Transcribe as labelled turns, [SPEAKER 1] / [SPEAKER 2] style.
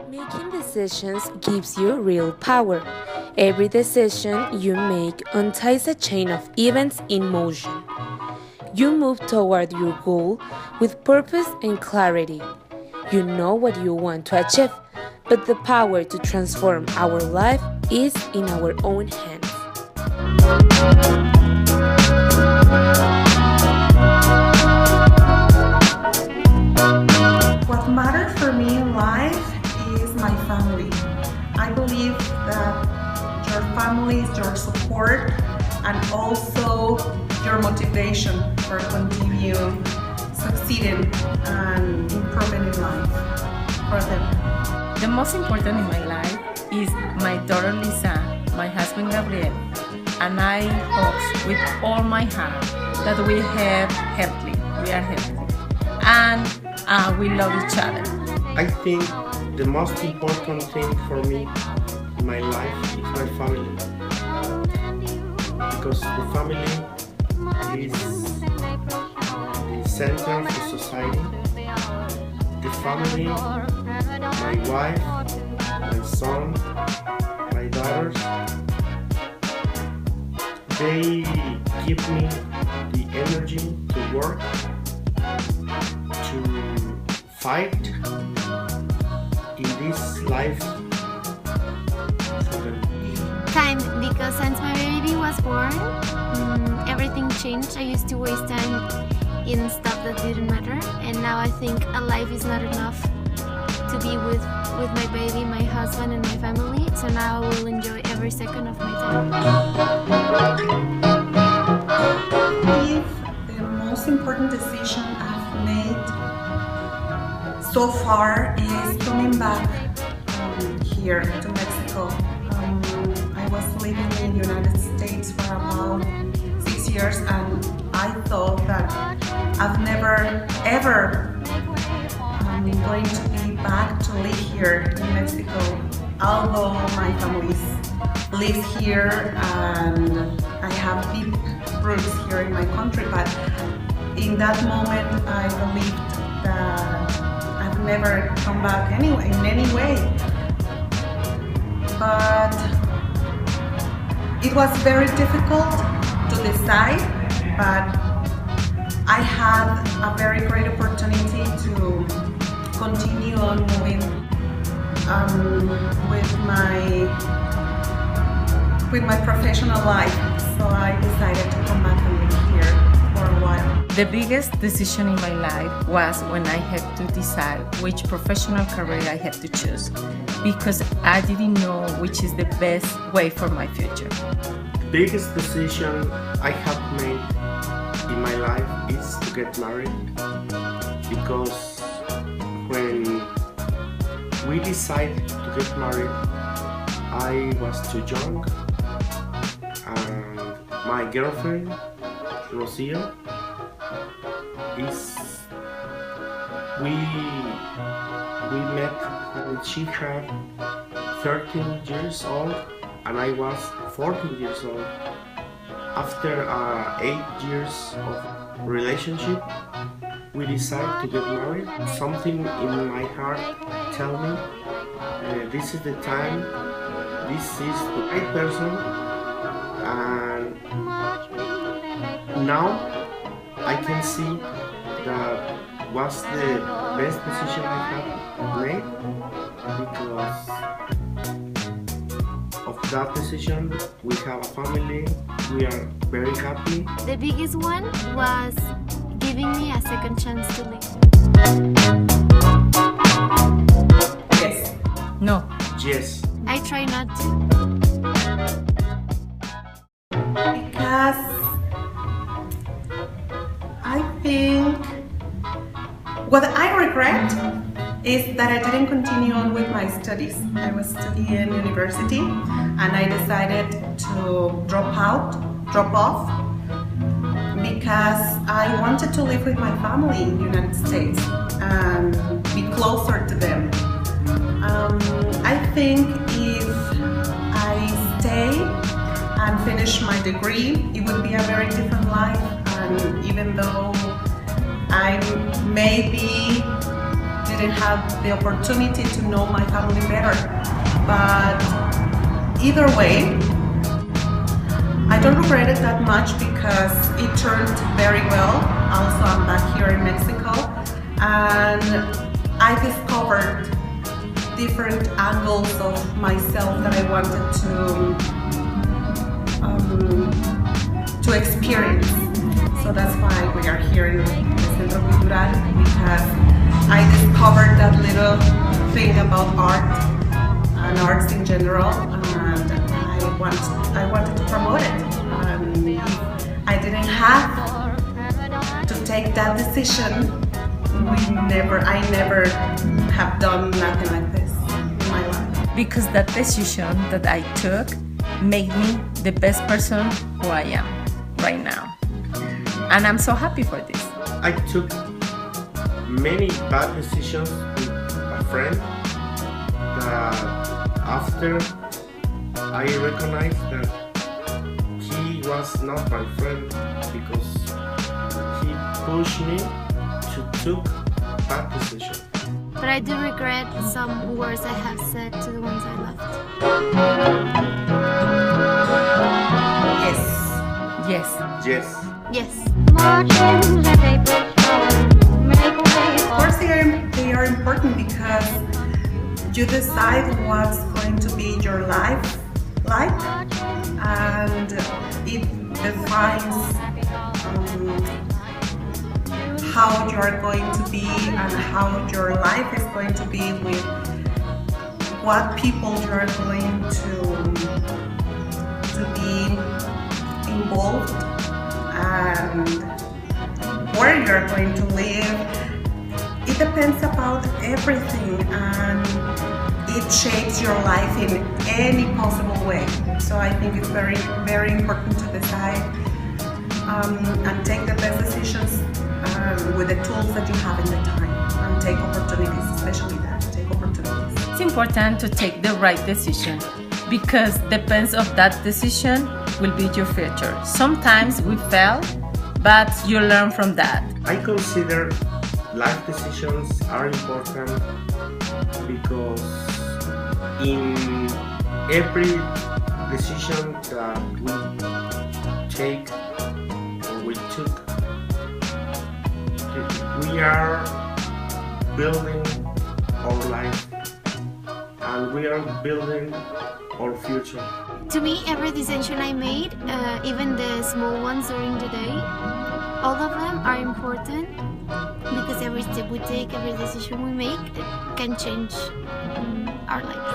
[SPEAKER 1] Making decisions gives you real power. Every decision you make unties a chain of events in motion. You move toward your goal with purpose and clarity. You know what you want to achieve, but the power to transform our life is in our own hands.
[SPEAKER 2] What matters for me in life is my family. I believe that your family is your support and also your motivation for continue succeeding and improving in life for them.
[SPEAKER 3] The most important in my life is my daughter Lisa, my husband Gabriel, and I hope with all my heart that we are healthy, and we love each other.
[SPEAKER 4] I think the most important thing for me in my life is my family, because the family is the center of the society. The family, my wife, my son, my daughters, they give me the energy to work, to fight in this life.
[SPEAKER 5] Time, because since my baby was born, everything changed. I used to waste time in stuff that didn't matter, and now I think a life is not enough to be with my baby, my husband, and my family. So now I will enjoy every second of my time.
[SPEAKER 2] I believe the most important decision I've made so far is coming back here to Mexico. I was living in the United States for about 6 years, and I thought that I've never ever going to be back to live here in Mexico, although my family lives here and I have deep roots here in my country. But in that moment, I believed that I've never come back anyway, in any way. But it was very difficult to decide, but I had a very great opportunity to continue on moving with my professional life. So I decided to come back and live here for a while.
[SPEAKER 3] The biggest decision in my life was when I had to decide which professional career I had to choose, because I didn't know which is the best way for my future.
[SPEAKER 4] The biggest decision I have made in my life is to get married, because when we decided to get married, I was too young, and my girlfriend, Rocio, we met when she had 13 years old and I was 14 years old. After 8 years of relationship, we decided to get married. Something in my heart tell me this is the time, this is the right person, and now I can see that was the best decision I have made. Because of that decision, we have a family, we are very happy.
[SPEAKER 5] The biggest one was giving me a second chance to live.
[SPEAKER 2] Yes.
[SPEAKER 3] No.
[SPEAKER 4] Yes.
[SPEAKER 5] I try not to.
[SPEAKER 2] Because I think what I regret is that I didn't continue on with my studies. I was studying university and I decided to drop off, because I wanted to live with my family in the United States and be closer to them. I think if I stay and finish my degree, it would be a very different life. And even though I maybe didn't have the opportunity to know my family better. But either way, I don't regret it that much because it turned very well. Also, I'm back here in Mexico, and I discovered different angles of myself that I wanted to experience. So that's why we are here in the Centro Cultural, because I discovered that little thing about art and arts in general, and I wanted to promote it. I didn't have to take that decision. I never have done nothing like this in my life.
[SPEAKER 3] Because that decision that I took made me the best person who I am right now. And I'm so happy for this.
[SPEAKER 4] I took many bad decisions with a friend that after I recognized that he was not my friend because he pushed me to take bad decisions.
[SPEAKER 5] But I do regret some words I have said to the ones I loved.
[SPEAKER 2] Yes.
[SPEAKER 3] Yes.
[SPEAKER 4] Yes.
[SPEAKER 5] Yes.
[SPEAKER 2] Of course, they are important because you decide what's going to be your life like, and it defines how you are going to be and how your life is going to be, with what people you are going to be involved, and where you are going to live. It depends about everything, and it shapes your life in any possible way. So I think it's very, very important to decide and take the best decisions with the tools that you have in the time, and take opportunities, especially that, take opportunities.
[SPEAKER 3] It's important to take the right decision because depends of that decision will be your future. Sometimes we fail, but you learn from that.
[SPEAKER 4] I consider life decisions are important because in every decision that we take or we took, we are building our life and we are building our future.
[SPEAKER 5] To me, every decision I made, even the small ones during the day, all of them are important because every step we take, every decision we make, it can change our life.